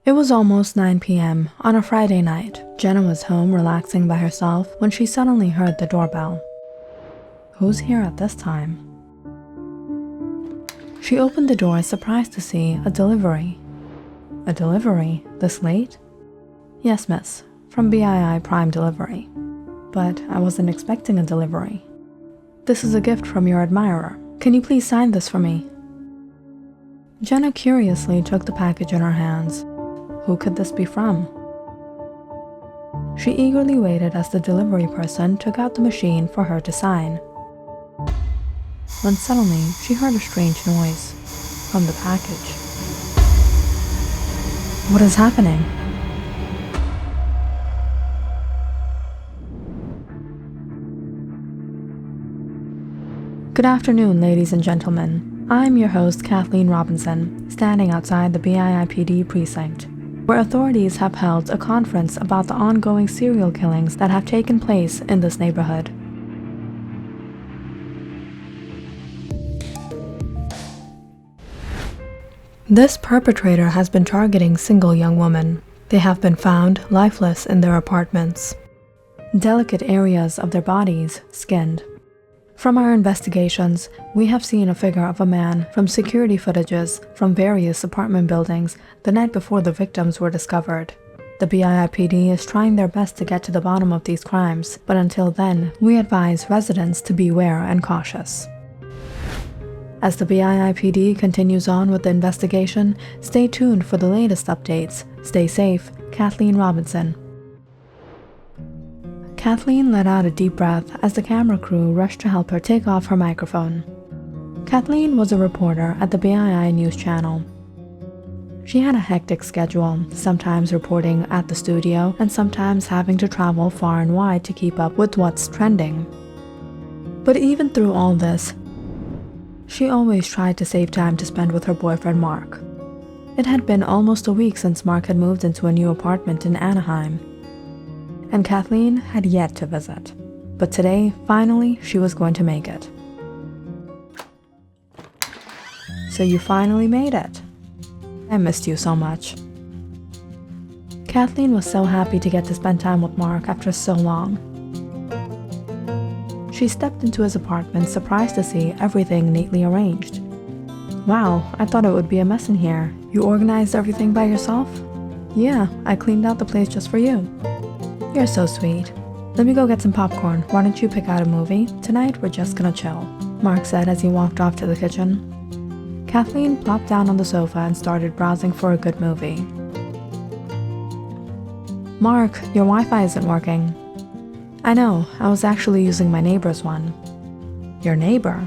It was almost 9 p.m. on a Friday night. Jenna was home relaxing by herself when she suddenly heard the doorbell. Who's here at this time? She opened the door, surprised to see a delivery. A delivery? This late? Yes, miss. From BII Prime Delivery. But I wasn't expecting a delivery. This is a gift from your admirer. Can you please sign this for me? Jenna curiously took the package in her hands. Who could this be from? She eagerly waited as the delivery person took out the machine for her to sign. When suddenly, she heard a strange noise from the package. What is happening? Good afternoon, ladies and gentlemen. I'm your host, Kathleen Robinson, standing outside the BIIPD precinct, where authorities have held a conference about the ongoing serial killings that have taken place in this neighborhood. This perpetrator has been targeting single young women. They have been found lifeless in their apartments. Delicate areas of their bodies skinned. From our investigations, we have seen a figure of a man from security footages from various apartment buildings the night before the victims were discovered. The BIIPD is trying their best to get to the bottom of these crimes, but until then, we advise residents to beware and cautious. As the BIIPD continues on with the investigation, stay tuned for the latest updates. Stay safe, Kathleen Robinson. Kathleen let out a deep breath as the camera crew rushed to help her take off her microphone. Kathleen was a reporter at the BII News Channel. She had a hectic schedule, sometimes reporting at the studio and sometimes having to travel far and wide to keep up with what's trending. But even through all this, she always tried to save time to spend with her boyfriend Mark. It had been almost a week since Mark had moved into a new apartment in Anaheim, and Kathleen had yet to visit. But today, finally, she was going to make it. So you finally made it. I missed you so much. Kathleen was so happy to get to spend time with Mark after so long. She stepped into his apartment, surprised to see everything neatly arranged. Wow, I thought it would be a mess in here. You organized everything by yourself? Yeah, I cleaned out the place just for you. You're so sweet. Let me go get some popcorn. Why don't you pick out a movie? Tonight, we're just gonna chill, Mark said as he walked off to the kitchen. Kathleen plopped down on the sofa and started browsing for a good movie. Mark, your Wi-Fi isn't working. I know, I was actually using my neighbor's one. Your neighbor?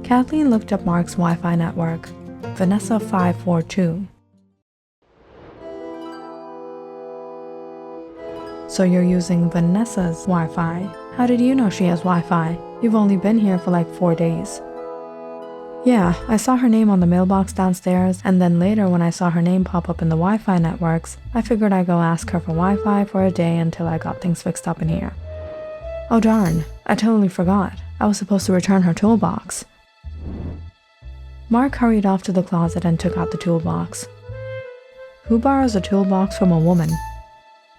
Kathleen looked up Mark's Wi-Fi network, Vanessa 542. So you're using Vanessa's Wi-Fi. How did you know she has Wi-Fi? You've only been here for like 4 days. Yeah, I saw her name on the mailbox downstairs, and then later when I saw her name pop up in the Wi-Fi networks, I figured I'd go ask her for Wi-Fi for a day until I got things fixed up in here. Oh darn, I totally forgot. I was supposed to return her toolbox. Mark hurried off to the closet and took out the toolbox. Who borrows a toolbox from a woman?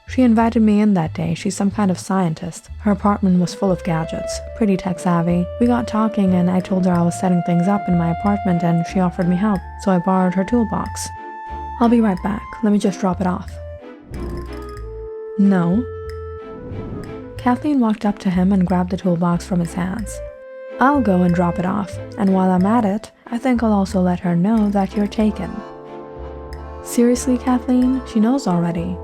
She invited me in that day. She's some kind of scientist. Her apartment was full of gadgets, pretty tech-savvy. We got talking and I told her I was setting things up in my apartment and she offered me help, so I borrowed her toolbox. I'll be right back. Let me just drop it off. No. Kathleen walked up to him and grabbed the toolbox from his hands. I'll go and drop it off, and while I'm at it, I think I'll also let her know that you're taken. Seriously, Kathleen? She knows already.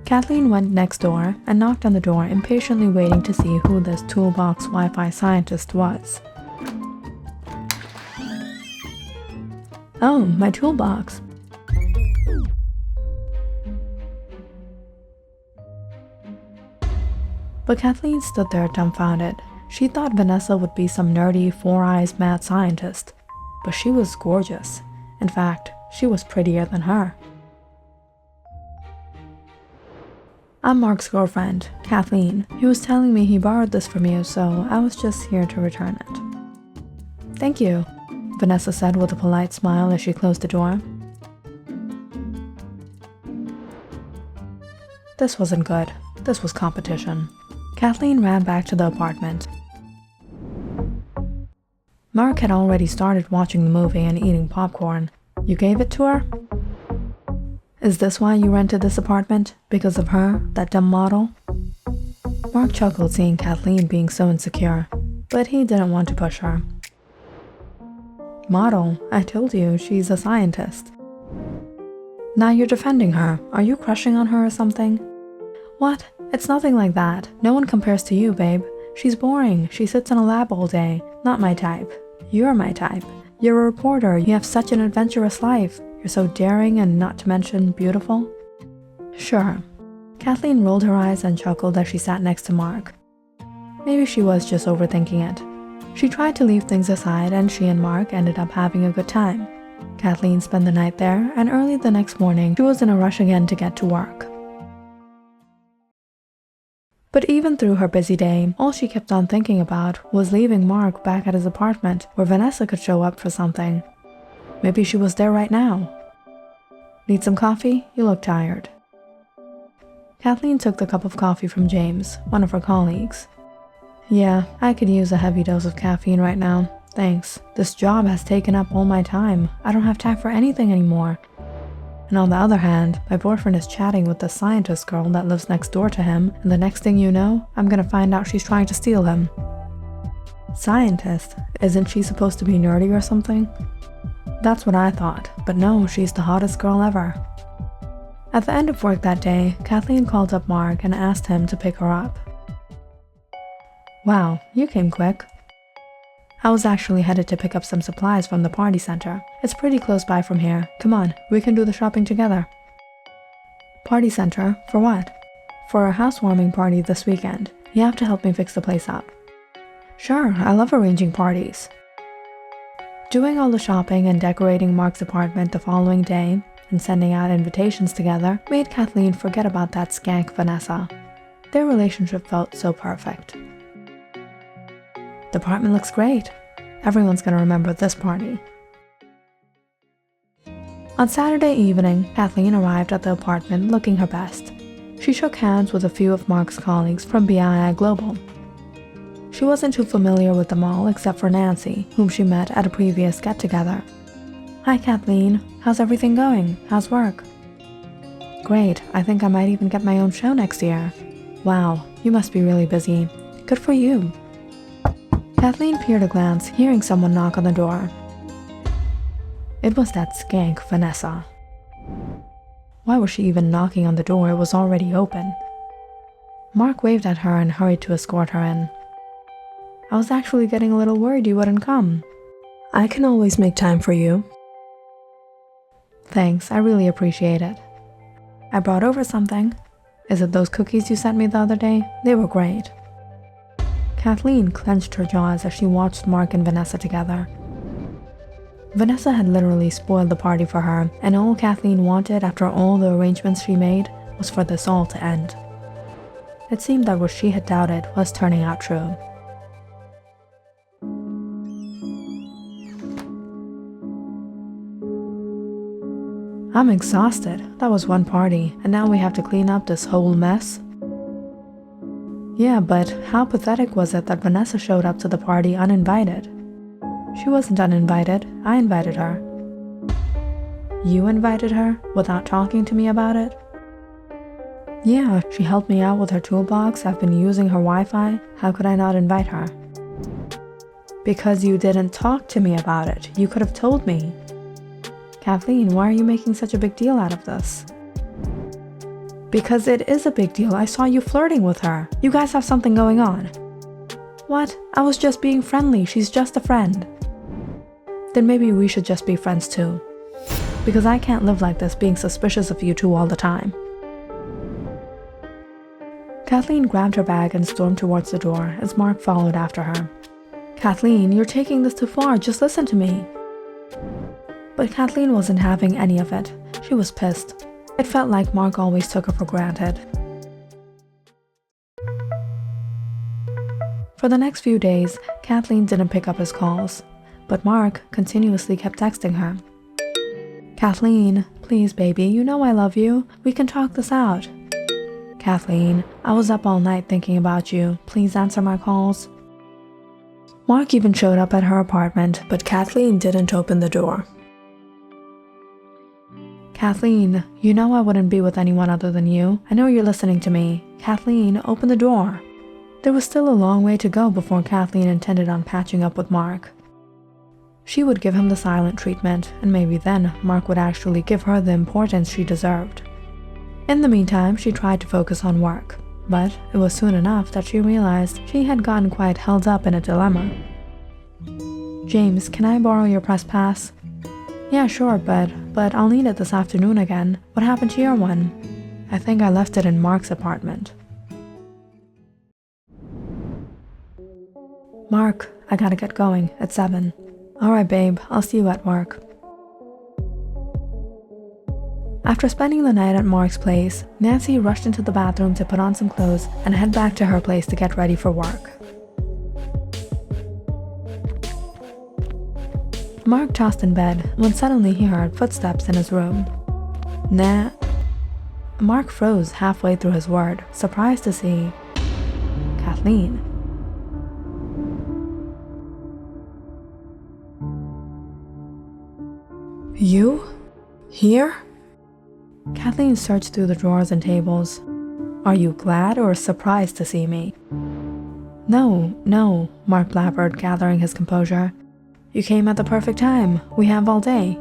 Kathleen went next door and knocked on the door, impatiently waiting to see who this toolbox Wi-Fi scientist was. Oh, my toolbox. But Kathleen stood there dumbfounded. She thought Vanessa would be some nerdy, four-eyes mad scientist, but she was gorgeous. In fact, she was prettier than her. I'm Mark's girlfriend, Kathleen. He was telling me he borrowed this from you, so I was just here to return it. Thank you, Vanessa said with a polite smile as she closed the door. This wasn't good. This was competition. Kathleen ran back to the apartment. Mark had already started watching the movie and eating popcorn. You gave it to her? Is this why you rented this apartment? Because of her, that dumb model? Mark chuckled seeing Kathleen being so insecure, but he didn't want to push her. Model? I told you, she's a scientist. Now you're defending her. Are you crushing on her or something? What? It's nothing like that. No one compares to you, babe. She's boring. She sits in a lab all day. Not my type. You're my type. You're a reporter. You have such an adventurous life. You're so daring and not to mention beautiful. Sure. Kathleen rolled her eyes and chuckled as she sat next to Mark. Maybe she was just overthinking it. She tried to leave things aside and she and Mark ended up having a good time. Kathleen spent the night there and early the next morning she was in a rush again to get to work. But even through her busy day, all she kept on thinking about was leaving Mark back at his apartment where Vanessa could show up for something. Maybe she was there right now. Need some coffee? You look tired. Kathleen took the cup of coffee from James, one of her colleagues. Yeah, I could use a heavy dose of caffeine right now. Thanks. This job has taken up all my time. I don't have time for anything anymore. And on the other hand, my boyfriend is chatting with the scientist girl that lives next door to him, and the next thing you know, I'm gonna find out she's trying to steal him. Scientist? Isn't she supposed to be nerdy or something? That's what I thought, but no, she's the hottest girl ever. At the end of work that day, Kathleen called up Mark and asked him to pick her up. Wow, you came quick. I was actually headed to pick up some supplies from the party center. It's pretty close by from here. Come on, we can do the shopping together. Party center? For what? For a housewarming party this weekend. You have to help me fix the place up. Sure, I love arranging parties. Doing all the shopping and decorating Mark's apartment the following day and sending out invitations together made Kathleen forget about that skank Vanessa. Their relationship felt so perfect. The apartment looks great. Everyone's gonna remember this party. On Saturday evening, Kathleen arrived at the apartment looking her best. She shook hands with a few of Mark's colleagues from BII Global. She wasn't too familiar with them all except for Nancy, whom she met at a previous get-together. Hi Kathleen, how's everything going? How's work? Great, I think I might even get my own show next year. Wow, you must be really busy. Good for you. Kathleen peered a glance, hearing someone knock on the door. It was that skank, Vanessa. Why was she even knocking on the door? It was already open. Mark waved at her and hurried to escort her in. I was actually getting a little worried you wouldn't come. I can always make time for you. Thanks, I really appreciate it. I brought over something. Is it those cookies you sent me the other day? They were great. Kathleen clenched her jaws as she watched Mark and Vanessa together. Vanessa had literally spoiled the party for her, and all Kathleen wanted after all the arrangements she made was for this all to end. It seemed that what she had doubted was turning out true. I'm exhausted. That was one party, and now we have to clean up this whole mess. Yeah, but how pathetic was it that Vanessa showed up to the party uninvited? She wasn't uninvited. I invited her. You invited her without talking to me about it? Yeah, she helped me out with her toolbox. I've been using her Wi-Fi. How could I not invite her? Because you didn't talk to me about it. You could have told me. Kathleen, why are you making such a big deal out of this? Because it is a big deal. I saw you flirting with her. You guys have something going on. What? I was just being friendly. She's just a friend. Then maybe we should just be friends too. Because I can't live like this being suspicious of you two all the time. Kathleen grabbed her bag and stormed towards the door as Mark followed after her. Kathleen, you're taking this too far. Just listen to me. But Kathleen wasn't having any of it. She was pissed. It felt like Mark always took her for granted. For the next few days, Kathleen didn't pick up his calls, but Mark continuously kept texting her. Kathleen, please baby, you know I love you. We can talk this out. Kathleen, I was up all night thinking about you. Please answer my calls. Mark even showed up at her apartment, but Kathleen didn't open the door. Kathleen, you know I wouldn't be with anyone other than you. I know you're listening to me. Kathleen, open the door. There was still a long way to go before Kathleen intended on patching up with Mark. She would give him the silent treatment, and maybe then Mark would actually give her the importance she deserved. In the meantime, she tried to focus on work, but it was soon enough that she realized she had gotten quite held up in a dilemma. James, can I borrow your press pass? Yeah, sure, but I'll need it this afternoon again. What happened to your one? I think I left it in Mark's apartment. Mark, I gotta get going. It's 7. Alright, babe, I'll see you at work. After spending the night at Mark's place, Nancy rushed into the bathroom to put on some clothes and head back to her place to get ready for work. Mark tossed in bed when suddenly he heard footsteps in his room. Nah. Mark froze halfway through his word, surprised to see Kathleen. You? Here? Kathleen searched through the drawers and tables. Are you glad or surprised to see me? No, Mark blabbered, gathering his composure. You came at the perfect time. We have all day.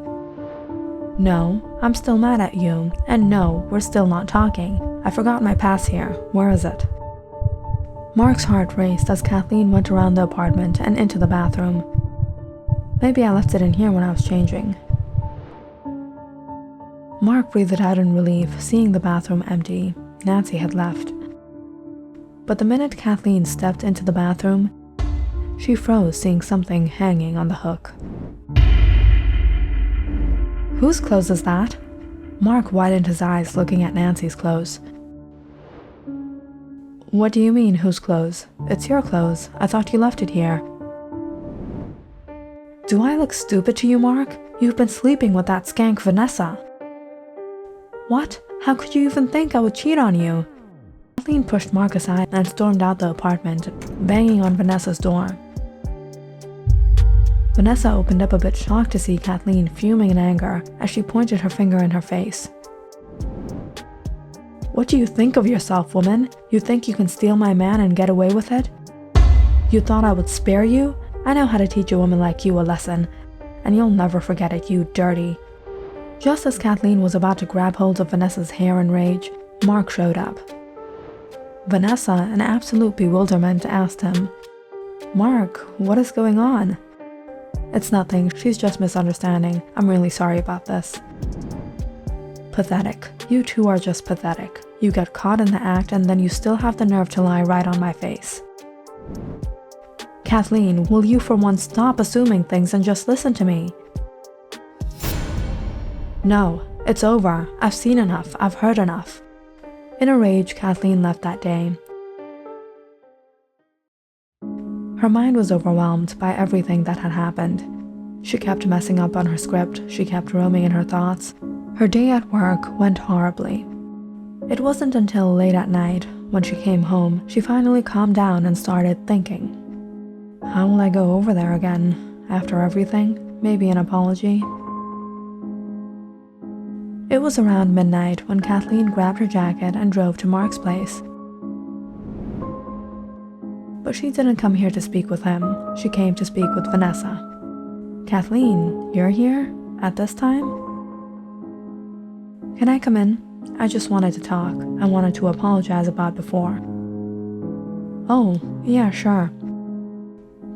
No, I'm still mad at you. And no, we're still not talking. I forgot my pass here. Where is it? Mark's heart raced as Kathleen went around the apartment and into the bathroom. Maybe I left it in here when I was changing. Mark breathed out in relief, seeing the bathroom empty. Nancy had left. But the minute Kathleen stepped into the bathroom, she froze, seeing something hanging on the hook. Whose clothes is that? Mark widened his eyes, looking at Nancy's clothes. What do you mean, whose clothes? It's your clothes. I thought you left it here. Do I look stupid to you, Mark? You've been sleeping with that skank Vanessa. What? How could you even think I would cheat on you? Kathleen pushed Mark aside and stormed out the apartment, banging on Vanessa's door. Vanessa opened up a bit, shocked to see Kathleen fuming in anger as she pointed her finger in her face. What do you think of yourself, woman? You think you can steal my man and get away with it? You thought I would spare you? I know how to teach a woman like you a lesson, and you'll never forget it, you dirty. Just as Kathleen was about to grab hold of Vanessa's hair in rage, Mark showed up. Vanessa, in absolute bewilderment, asked him, Mark, what is going on? It's nothing, she's just misunderstanding. I'm really sorry about this. Pathetic. You two are just pathetic. You get caught in the act and then you still have the nerve to lie right on my face. Kathleen, will you for once stop assuming things and just listen to me? No, it's over. I've seen enough. I've heard enough. In a rage, Kathleen left that day. Her mind was overwhelmed by everything that had happened. She kept messing up on her script. She kept roaming in her thoughts. Her day at work went horribly. It wasn't until late at night, when she came home, she finally calmed down and started thinking. How will I go over there again? After everything? Maybe an apology? It was around midnight when Kathleen grabbed her jacket and drove to Mark's place. But she didn't come here to speak with him. She came to speak with Vanessa. Kathleen, you're here? At this time? Can I come in? I just wanted to talk. I wanted to apologize about before. Oh, yeah, sure.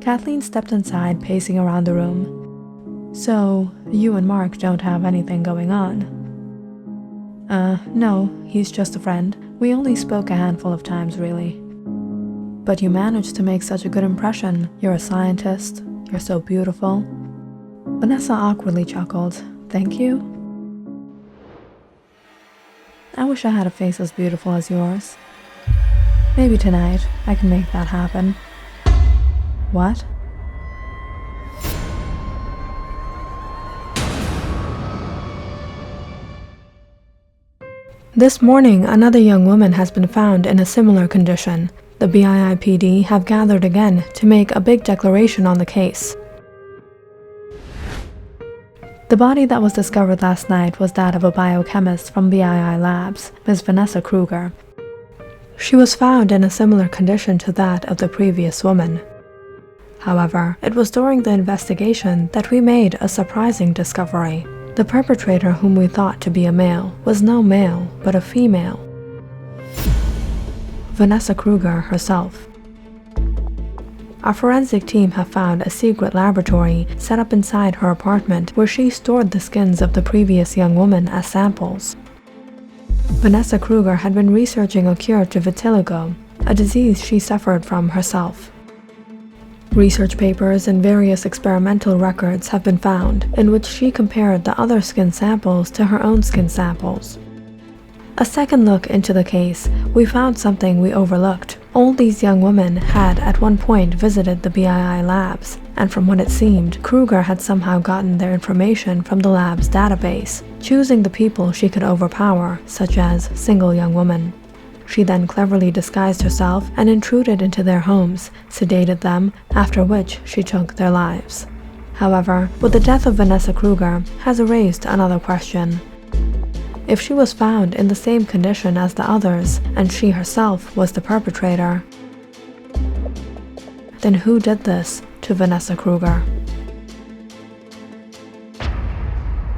Kathleen stepped inside, pacing around the room. So, you and Mark don't have anything going on? No, he's just a friend. We only spoke a handful of times, really. But you managed to make such a good impression. You're a scientist. You're so beautiful. Vanessa awkwardly chuckled. Thank you. I wish I had a face as beautiful as yours. Maybe tonight I can make that happen. What? This morning, another young woman has been found in a similar condition. The BIIPD have gathered again to make a big declaration on the case. The body that was discovered last night was that of a biochemist from BII Labs, Ms. Vanessa Kruger. She was found in a similar condition to that of the previous woman. However, it was during the investigation that we made a surprising discovery. The perpetrator, whom we thought to be a male, was no male, but a female. Vanessa Kruger herself. Our forensic team have found a secret laboratory set up inside her apartment where she stored the skins of the previous young woman as samples. Vanessa Kruger had been researching a cure to vitiligo, a disease she suffered from herself. Research papers and various experimental records have been found in which she compared the other skin samples to her own skin samples. A second look into the case, we found something we overlooked. All these young women had at one point visited the BII labs, and from what it seemed, Kruger had somehow gotten their information from the lab's database, choosing the people she could overpower, such as single young women. She then cleverly disguised herself and intruded into their homes, sedated them, after which she took their lives. However, with the death of Vanessa Kruger has raised another question. If she was found in the same condition as the others, and she herself was the perpetrator, then who did this to Vanessa Kruger?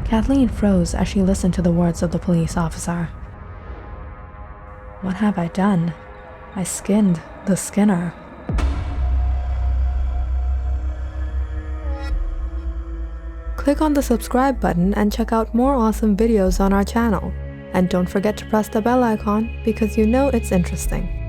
Kathleen froze as she listened to the words of the police officer. What have I done? I skinned the skinner. Click on the subscribe button and check out more awesome videos on our channel. And don't forget to press the bell icon because you know it's interesting.